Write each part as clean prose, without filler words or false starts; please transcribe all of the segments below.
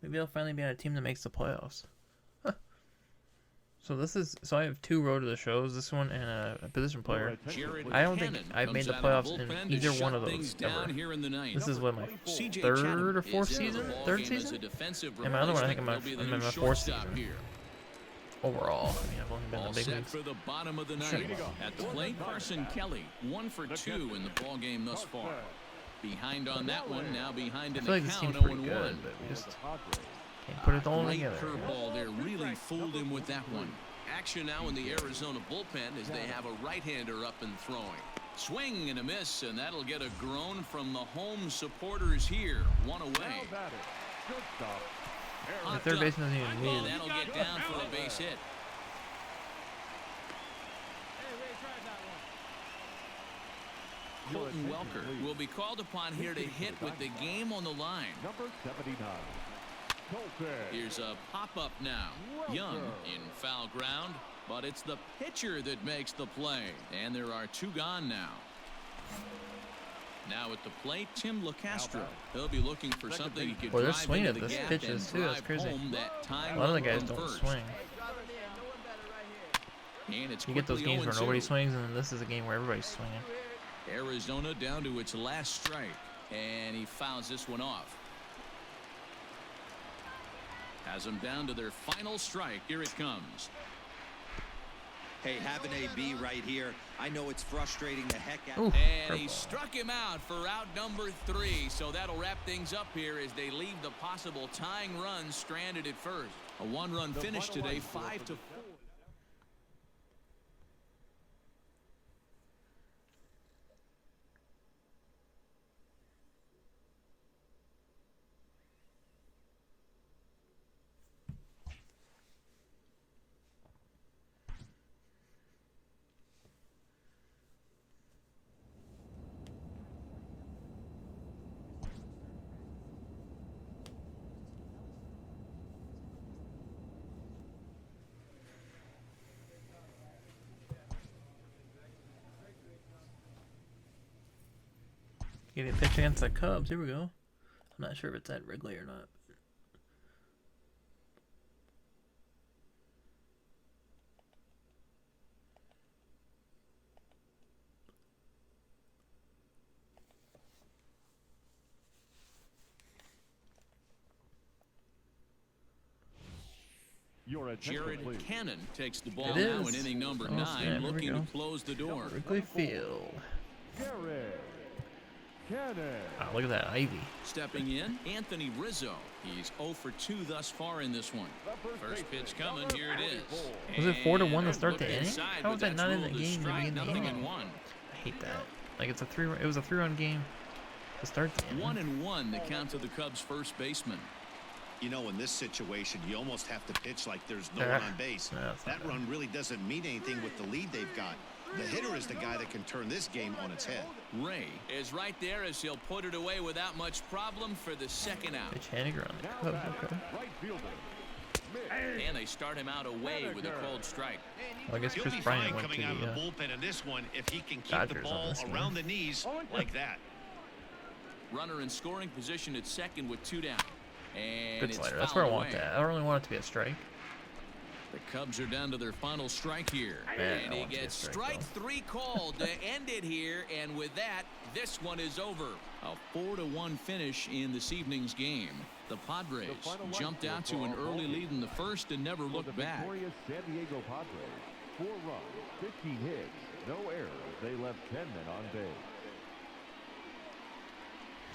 Maybe I'll finally be on a team that makes the playoffs. So I have 2 road to the shows, this one and a position player. I don't think I've made the playoffs in either one of those ever. This is what, my 3rd or 4th season? 3rd season? And my other one, I think I'm in my 4th season. Overall, I mean, I've only been in the big leagues. For the bottom of the ninth. At the plate, Carson Kelly, 1 for 2 in the ball game thus far. Behind on that one, now behind in the count, 0-1. But we just can't put it all together. Curveball there really fooled him with that one. Action now in the Arizona bullpen as they have a right-hander up and throwing. Swing and a miss, and that'll get a groan from the home supporters here. 1 away. The third baseman doesn't even move. That'll get down for a base hit. Colton Welker will be called upon here to hit with the game on the line. Number 79. Here's a pop-up now. Young in foul ground, but it's the pitcher that makes the play. And there are 2 gone now. Now at the plate, Tim LeCastro. He'll be looking for something he could they're drive swinging into at the this gap pitches and too. That's drive crazy. home that tying A lot of the run guys from don't first. swing. And it's You get those quickly games where 0-2. nobody swings, and then this is a game where everybody's swinging. Arizona down to its last strike, and he fouls this one off. Has them down to their final strike. Here it comes. Hey, have an AB right here. I know it's frustrating the heck out. Oof, And he curveball. struck him out for out number 3. So that'll wrap things up here as they leave the possible tying run stranded at first. A 1-run finish today, 5-4. Getting a pitch against the Cubs. Here we go. I'm not sure if it's at Wrigley or not. Jared Cannon takes the ball It now is. in inning number Oh, 9, snap. Here we looking go. to close the door. Wrigley Field. Cannon. Oh, look at that Ivy. Stepping in, Anthony Rizzo. He's 0 for 2 thus far in this one. First pitch coming, here it is. Was it 4-1 to And start the look inning? inside, How but was that that's not in the ruled a game to strike, begin the nothing inning? in 1. I hate that. Like it was a 3-run game to start the inning. 1-1 the count to the Cubs' first baseman. You know, in this situation, you almost have to pitch like there's no Ah, one on base. no, that's not That bad. run really doesn't mean anything with the lead they've got. The hitter is the guy that can turn this game on its head. Ray is right there as he'll put it away without much problem for the second out. Pitch Haniger on the Cubs. Okay. Right fielder. And they start him out away with a cold strike. Well, I guess He'll Chris be Bryant fine went to coming out of the the bullpen in this one if he can keep Dodgers the on ball this game. around the knees like that. Runner in scoring position at second with 2 down. And good it's slider. That's where I fouled want away. that. I don't really want it to be a strike. The Cubs are down to their final strike here. Man, and I he want to gets get a strike, strike 3 called to end it here. And with that, this one is over. A 4-1 finish in this evening's game. The Padres jumped out to an early lead in the first and never For the looked back. victorious San Diego Padres. 4 runs, 15 hits, no errors. They left 10 men on base.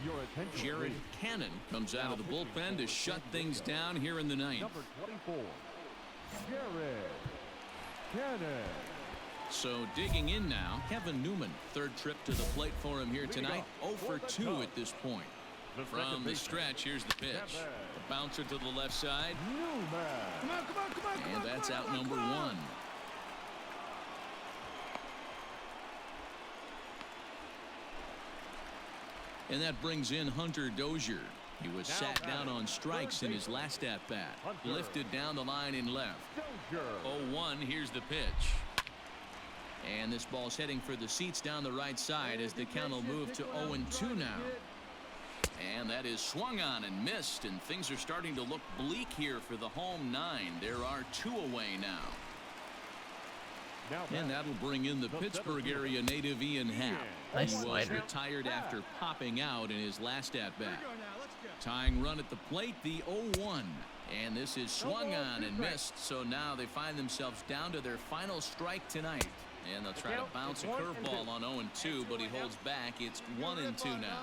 Your attention, Jared please. Cannon comes out of the bullpen to shut things down here in the ninth. Number 24, Jared Cannon. So digging in now, Kevin Newman. Third trip to the plate for him here tonight. 0 for 2 at this point. From the stretch, here's the pitch. The bouncer to the left side. Newman. And that's out number 1. And that brings in Hunter Dozier. He was sat down on strikes in his last at-bat. Lifted down the line in left. 0-1, here's the pitch. And this ball's heading for the seats down the right side as the count will move to 0-2 now. And that is swung on and missed, and things are starting to look bleak here for the home 9. There are 2 away now. And that'll bring in the Pittsburgh area native Ian Happ. Nice He was slider. retired after popping out in his last at-bat. Tying run at the plate, the 0-1. And this is swung on and missed, so now they find themselves down to their final strike tonight. And they'll try to bounce a curveball on 0-2, but he holds back. It's 1-2 now.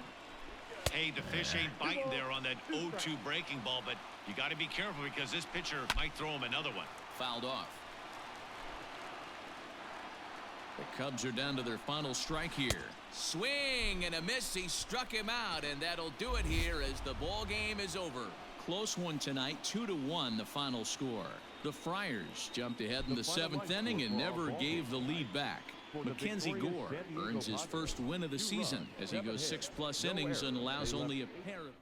Hey, the fish ain't biting there on that 0-2 breaking ball, but you got to be careful because this pitcher might throw him another one. Fouled off. The Cubs are down to their final strike here. Swing and a miss. He struck him out, and that'll do it here as the ball game is over. Close one tonight, 2-1 the final score. The Friars jumped ahead in the 7th inning and never gave the lead back. Mackenzie Gore earns his first win of the season as he goes 6+ innings and allows only a pair of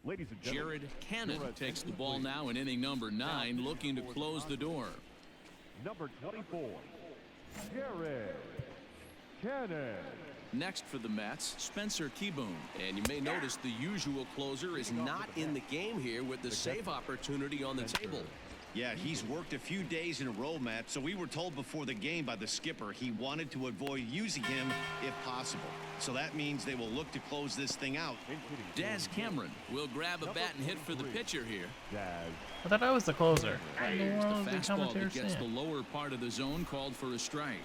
Ladies and gentlemen, Jared Cannon takes the ball now in inning number 9, looking to close the door. number 24, Jared Cannon. Next for the Mets, Spencer Keyboom. And you may notice the usual closer is not in the game here with the save opportunity on the table. Yeah, he's worked a few days in a row, Matt, so we were told before the game by the skipper he wanted to avoid using him if possible. So that means they will look to close this thing out. Daz Cameron will grab a bat and hit for the pitcher here. I thought I was the closer. Here's the fastball that gets the lower part of the zone, called for a strike.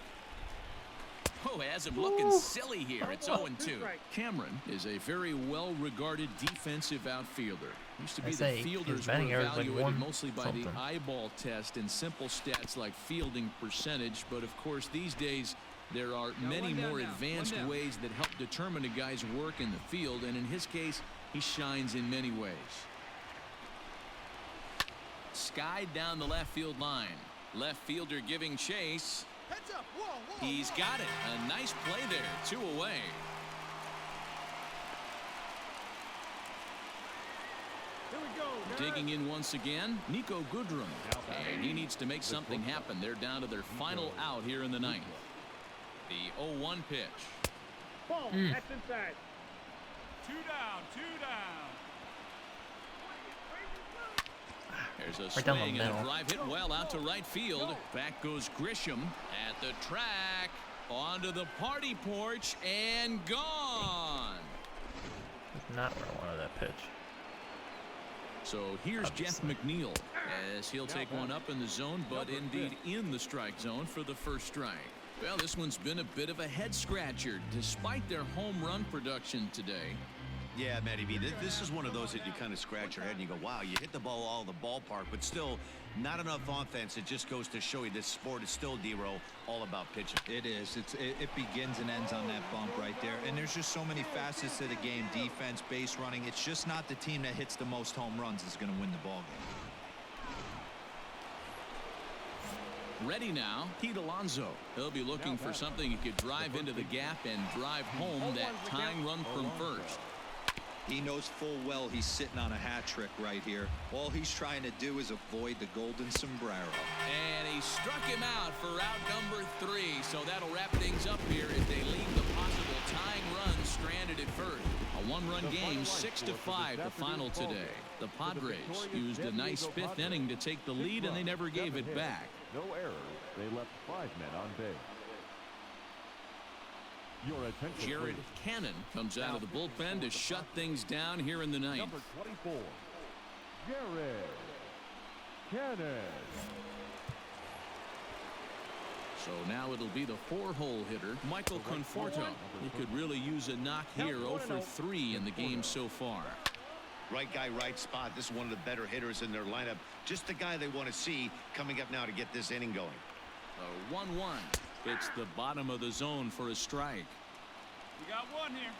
Oh, has him looking silly here. It's 0-2. Cameron is a very well-regarded defensive outfielder. Used to be the fielders were evaluated mostly by the eyeball test and simple stats like fielding percentage. But, of course, these days there are many more advanced ways that help determine a guy's work in the field. And in his case, he shines in many ways. Skied down the left field line. Left fielder giving chase. Heads up. Whoa, whoa, He's got it. A nice play there. 2 away. Here we go. Digging in once again, Nico Goodrum. And he needs to make something happen. They're down to their final out here in the 9th. The 0-1 pitch. Ball. That's inside. 2 down. 2 down. There's a swing and a drive hit well out to right field. Back goes Grisham at the track, onto the party porch, and gone. That's not where I wanted that pitch. So here's Jeff McNeil as he'll take one up in the zone, but indeed in the strike zone for the first strike. Well, this one's been a bit of a head scratcher despite their home run production today. Yeah, Matty B, this is one of those that you kind of scratch your head and you go, wow, you hit the ball all the ballpark, but still not enough offense. It just goes to show you this sport is still, D-Row, all about pitching. It is. It begins and ends on that bump right there. And there's just so many facets to the game. Defense, base running. It's just not the team that hits the most home runs is going to win the ball game. Ready now, Pete Alonso. He'll be looking for something he could drive into the gap and drive home that tying run from first. He knows full well he's sitting on a hat trick right here. All he's trying to do is avoid the golden sombrero. And he struck him out for out number 3. So that'll wrap things up here if they leave the possible tying run stranded at first. A 1-run game, 6-5 the final today. The Padres used a nice 5th inning to take the lead, and they never gave it back. No errors. They left 5 men on base. Your attention, Jared Cannon comes out of the bullpen to shut things down here in the 9th. Number 24, Jared Cannon. So now it'll be the 4-hole hitter, Michael Conforto. He could really use a knock here, 0 for 3 in the game so far. Right guy, right spot. This is one of the better hitters in their lineup. Just the guy they want to see coming up now to get this inning going. A 1-1. It's the bottom of the zone for a strike. We got one here.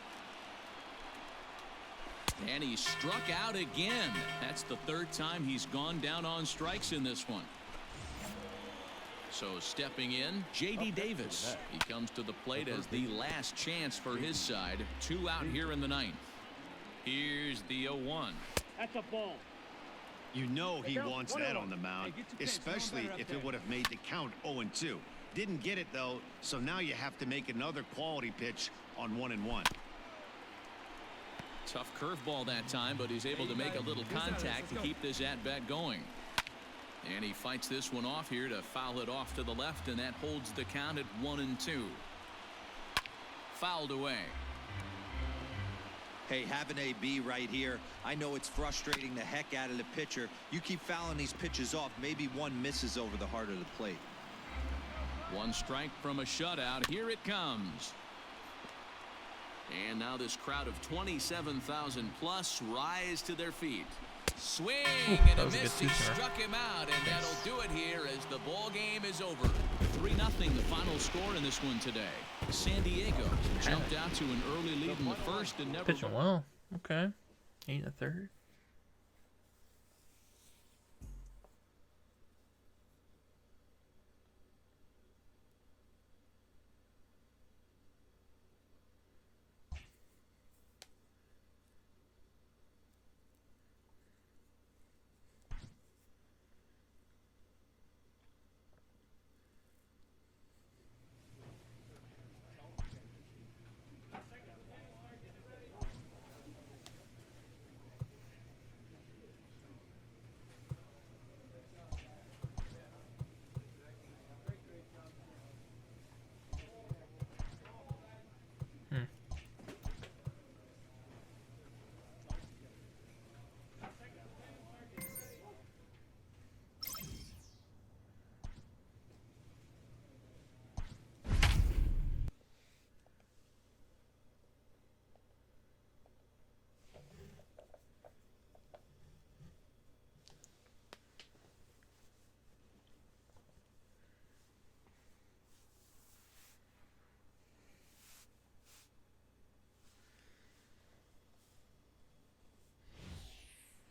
And he struck out again. That's the 3rd time he's gone down on strikes in this one. So stepping in, J.D. Davis. He comes to the plate as the last chance for his side. 2 out here in the 9th. Here's the 0-1. That's a ball. You know he wants that on the mound, especially if it would have made the count 0-2. Didn't get it, though, so now you have to make another quality pitch on 1-1. Tough curveball that time, but he's able to make a little contact to keep this at-bat going. And he fights this one off here to foul it off to the left, and that holds the count at 1-2. Fouled away. Hey, have an AB right here. I know it's frustrating the heck out of the pitcher. You keep fouling these pitches off, maybe one misses over the heart of the plate. 1 strike from a shutout. Here it comes. And now this crowd of 27,000 plus rise to their feet. Swing and a miss. He struck him out, and that'll do it here as the ball game is over. 3-0 the final score in this one today. San Diego jumped out to an early lead in the first and never. Pitching well. Okay. 8 1/3.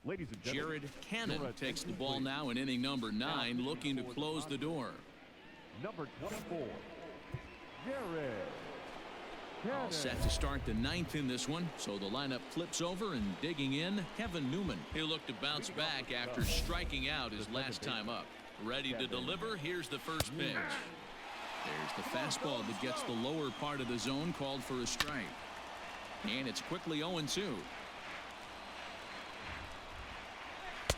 Ladies and gentlemen, Jared Cannon takes the ball now in inning number 9, looking to close the door. number 24, Jared Cannon. All set to start the 9th in this one, so the lineup flips over, and digging in, Kevin Newman. He'll look to bounce back after striking out his last time up. Ready to deliver. Here's the first pitch. There's the fastball that gets the lower part of the zone, called for a strike. And it's quickly 0-2.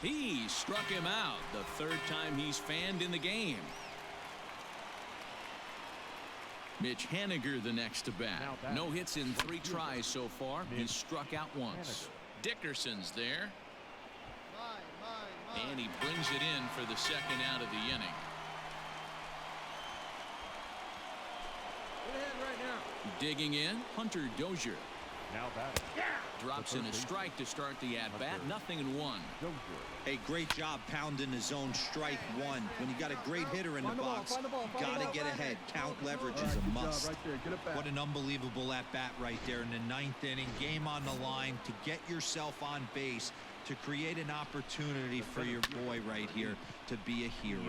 He struck him out, the 3rd time he's fanned in the game. Mitch Haniger the next to bat. No hits in 3 tries so far. He's struck out once. Dickerson's there. And he brings it in for the 2nd out of the inning. Digging in, Hunter Dozier. Now batting. Drops in a strike to start the at-bat. 0-1. Hey, great job pounding the zone, strike 1. When you got a great hitter in the box, you got to get ahead. Count leverage is a must. What an unbelievable at-bat right there in the 9th inning. Game on the line to get yourself on base, to create an opportunity for your boy right here to be a hero.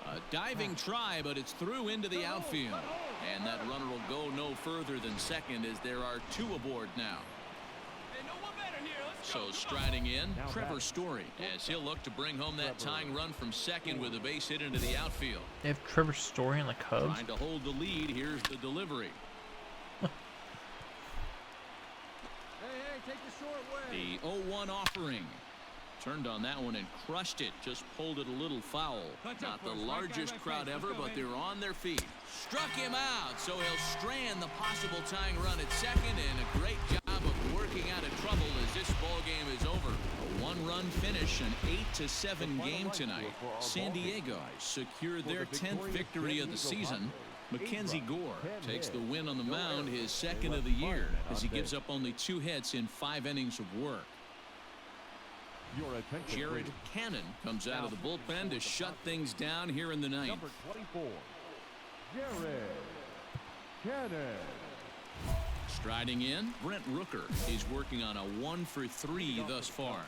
A diving try, but it's through into the outfield. And that runner will go no further than second, as there are 2 aboard now. So striding in, Trevor Story, as he'll look to bring home that tying run from second with a base hit into the outfield. They have Trevor Story on the Cubs. Trying to hold the lead. Here's the delivery. The 0-1 offering. Turned on that one and crushed it. Just pulled it a little foul. Not the largest crowd ever, but they're on their feet. Struck him out, so he'll strand the possible tying run at second, and a great job of working out of trouble as this ball game is over. A 1-run finish, an 8-7 game tonight. San Diego secured their 10th victory of the season. Mackenzie Gore takes the win on the mound, his 2nd of the year, as he gives up only 2 hits in 5 innings of work. Jared Cannon comes out of the bullpen to shut things down here in the 9th. Number 24, Jared Cannon. Striding in, Brent Rooker. He's working on a 1-for-3 thus far.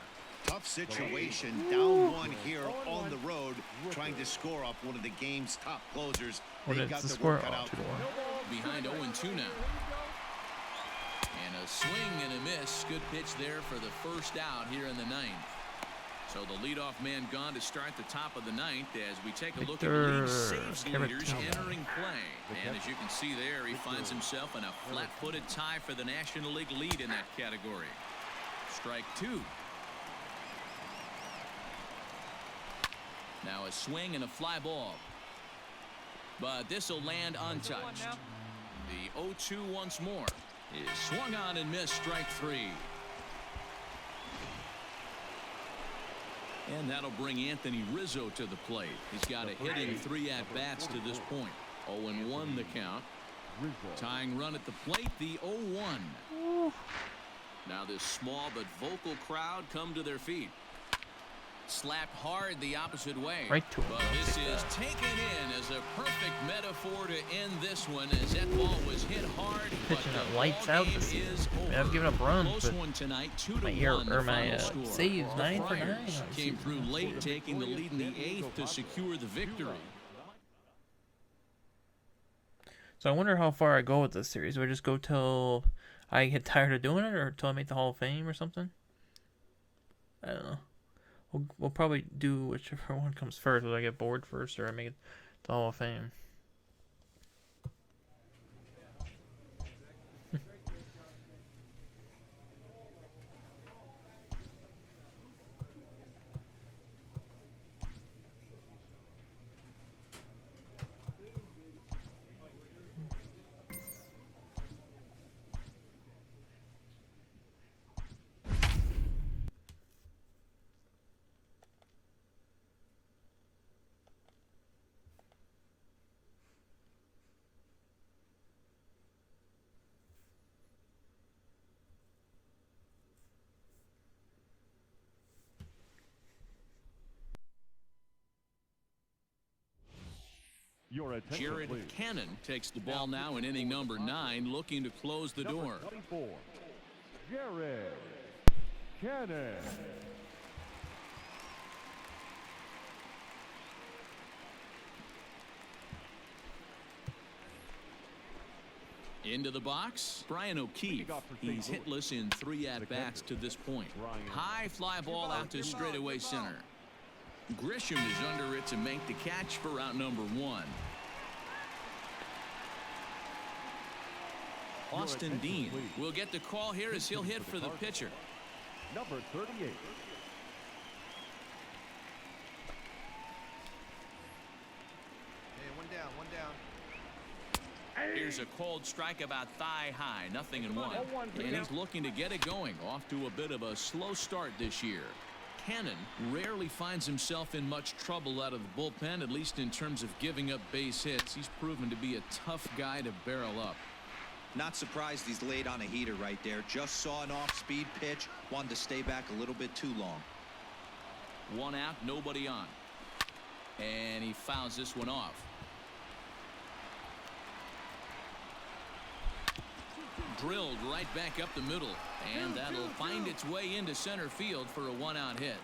Tough situation, down 1 here on the road, trying to score off one of the game's top closers. They got the work cut out. Behind 0-2 now. And a swing and a miss. Good pitch there for the first out here in the 9th. So the leadoff man gone to start the top of the 9th, as we take a look at the league saves leaders entering play. And as you can see there, he finds himself in a flat-footed tie for the National League lead in that category. Strike 2. Now a swing and a fly ball. But this will land untouched. The 0-2 once more is swung on and missed. Strike 3. And that'll bring Anthony Rizzo to the plate. He's got a hit in 3 at-bats to this point. 0-1 the count. Tying run at the plate, the 0-1. Now this small but vocal crowd come to their feet. Slapped hard the opposite way. Right to him. But this is taken in as a perfect metaphor to end this one, as that ball was hit hard. Pitching that lights out this season. I mean, I've given up runs, but my saves 9 for 9. Came through late, taking the lead in the 8th to secure the victory. So I wonder how far I go with this series. Do I just go till I get tired of doing it, or till I make the Hall of Fame or something? I don't know. We'll probably do whichever one comes first, whether I get bored first or I make it to the Hall of Fame. Jared Cannon takes the ball now in inning number 9, looking to close the door. 24, Jared Cannon. Into the box, Brian O'Keefe. He's hitless in 3 at-bats to this point. High fly ball out to straightaway center. Grisham is under it to make the catch for out number 1. Austin Dean will get the call here as he'll hit for the pitcher. Number 38. Hey, one down, one down. Here's a cold strike about thigh high, 0-1. And he's looking to get it going. Off to a bit of a slow start this year. Cannon rarely finds himself in much trouble out of the bullpen, at least in terms of giving up base hits. He's proven to be a tough guy to barrel up. Not surprised he's laid on a heater right there. Just saw an off-speed pitch. Wanted to stay back a little bit too long. 1 out, nobody on. And he fouls this one off. Drilled right back up the middle, and that'll find its way into center field for a 1-out hit.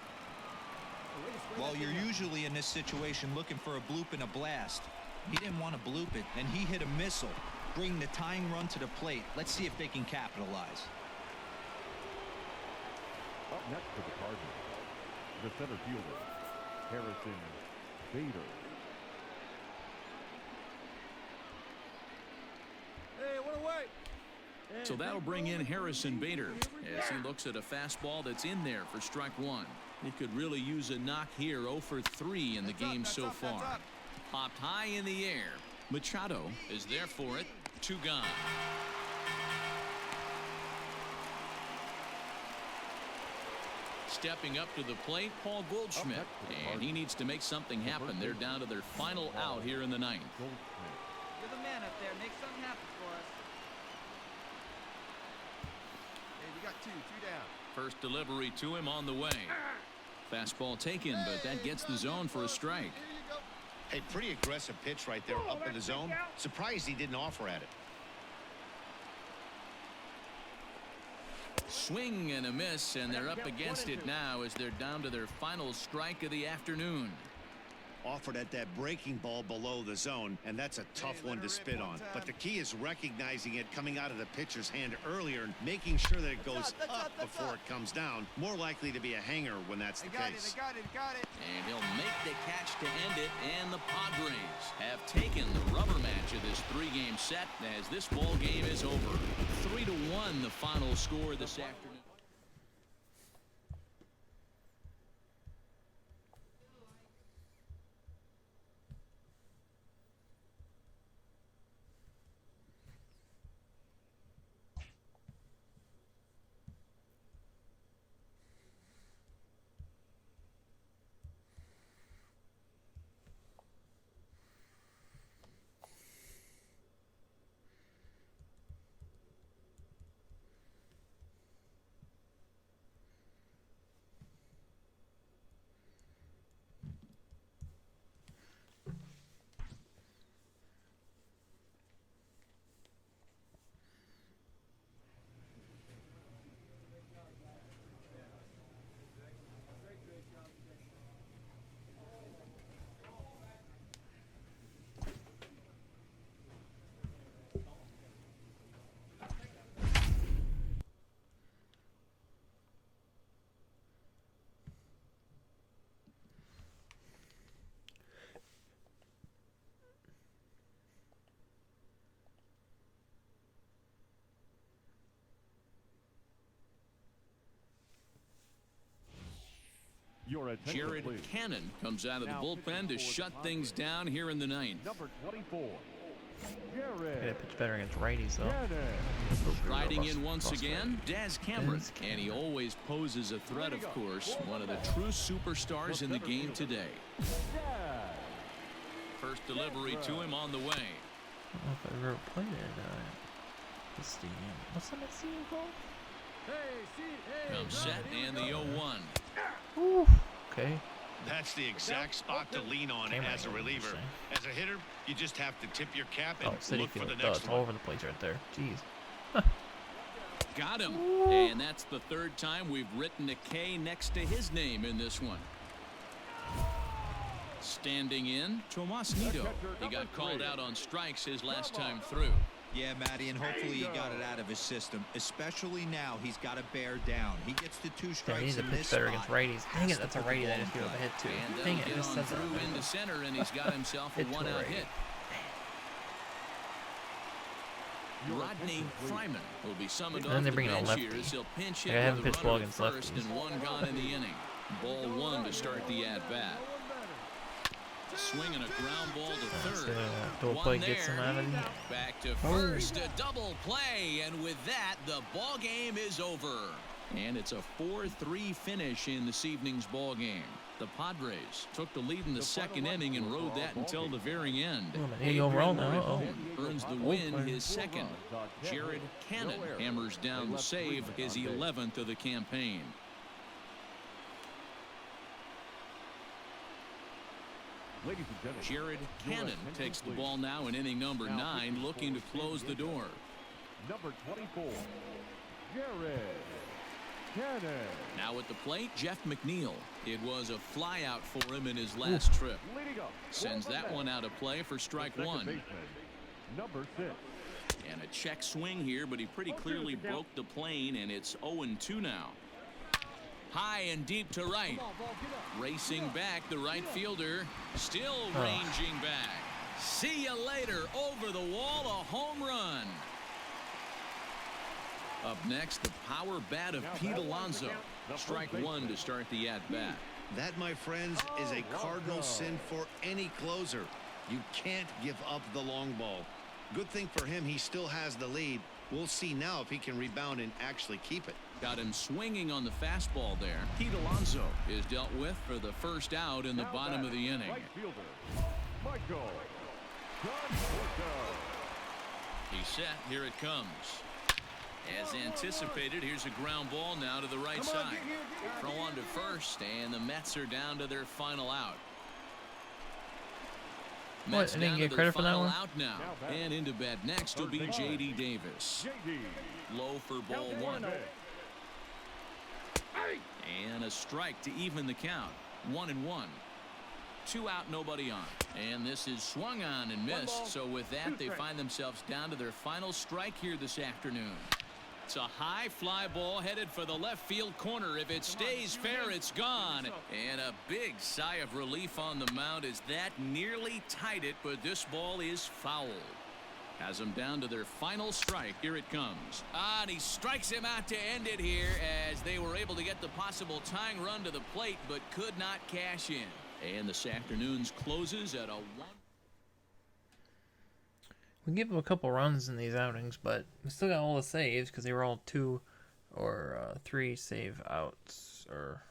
Well, you're usually in this situation looking for a bloop and a blast. He didn't want to bloop it, and he hit a missile, bringing the tying run to the plate. Let's see if they can capitalize. Up next for the Cardinals, the center fielder, Harrison Bader. Hey, what away? So that'll bring in Harrison Bader as he looks at a fastball that's in there for strike 1. He could really use a knock here. 0 for 3 in the game so far. Popped high in the air. Machado is there for it. 2 gone. Stepping up to the plate, Paul Goldschmidt, and he needs to make something happen. They're down to their final out here in the 9th. You're the man up there. Make something happen for us. Hey, we got two down. First delivery to him on the way. Fastball taken, but that gets the zone for a strike. Hey, pretty aggressive pitch right there up in the zone. Surprised he didn't offer at it. Swing and a miss, and they're up against it now as they're down to their final strike of the afternoon. Offered at that breaking ball below the zone, and that's a tough one to spit on. But the key is recognizing it coming out of the pitcher's hand earlier and making sure that it goes up before it comes down. More likely to be a hanger when that's the case. Got it. And he'll make the catch to end it, and the Padres have taken the rubber match of this 3-game set as this ball game is over. 3-1 the final score this afternoon. Jared Cannon comes out of the bullpen to shut things down here in the 9th. Number 24. Yeah, pitch better against righties though. Riding in once again, Daz Cameron, and he always poses a threat, of course. One of the true superstars in the game today. First delivery to him on the way. I don't know if I've ever played it. This stadium. What's that stadium called? Comes set and the 0-1. Ooh, okay. That's the exact spot to lean on as a reliever. As a hitter, you just have to tip your cap and look for the next it's one. all over the place right there. Jeez. Got him. And that's the 3rd time we've written a K next to his name in this one. Standing in, Tomas Nido. He got called out on strikes his last time through. Yeah, Matty, and hopefully he got it out of his system. Especially now, he's got to bear down. He gets the 2 Damn, he strikes needs to in pitch this better spot. against righties. Dang it, that's a righty that I just gave up a hit to. And Dang it, I get just on said through that. into center, and he's got himself a Hit to a one-out righty. hit. Rodney Fryman will be summoned And then off they the bring in a bench lefty. here as he'll pinch Like, hit I haven't with a pitched well runner at against first lefties. and 1 gone in the inning. Ball 1 to start the at-bat. Swinging a ground ball to third. Double play gets him out of the inning. Back to first, a double play, and with that, the ball game is over. And it's a 4-3 finish in this evening's ball game. The Padres took the lead in the second inning and rode that until the very end. Hey, overall now, Earns the win, his second. Jared Cannon hammers down the save, his 11th of the campaign. Ladies and gentlemen, Jared Cannon takes the ball now in inning number 9, looking to close the door. number 24, Jared Cannon. Now at the plate, Jeff McNeil. It was a flyout for him in his last trip. Leading up, Sends that one out of play for strike second 1. baseman, number 6. And a check swing here, but he pretty clearly broke the plane, and it's 0-2 now. High and deep to right. Racing back, the right fielder still ranging back. See you later. Over the wall, a home run. Up next, the power bat of Pete Alonso. Strike 1 to start the at-bat. That, my friends, is a cardinal sin for any closer. You can't give up the long ball. Good thing for him, he still has the lead. We'll see now if he can rebound and actually keep it. Got him swinging on the fastball there. Pete Alonso is dealt with for the first out in the bottom of the inning. Right fielder, Michael Conforto. He's set. Here it comes. As anticipated, here's a ground ball now to the right side. Throw on to first, and the Mets are down to their final out. Mets I didn't down get to credit their for that final one? out now. And into bat next will be J.D. Davis. JD. Low for ball 1. And a strike to even the count. 1-1. 2 out, nobody on. And this is swung on and missed. So with that, they find themselves down to their final strike here this afternoon. It's a high fly ball headed for the left field corner. If it stays fair, it's gone. And a big sigh of relief on the mound as that nearly tied it, but this ball is fouled. Has them down to their final strike. Here it comes. And he strikes him out to end it here as they were able to get the possible tying run to the plate, but could not cash in. And this afternoon's closes at a 1. We give him a couple runs in these outings, but we still got all the saves because they were all 2 or 3 save outs or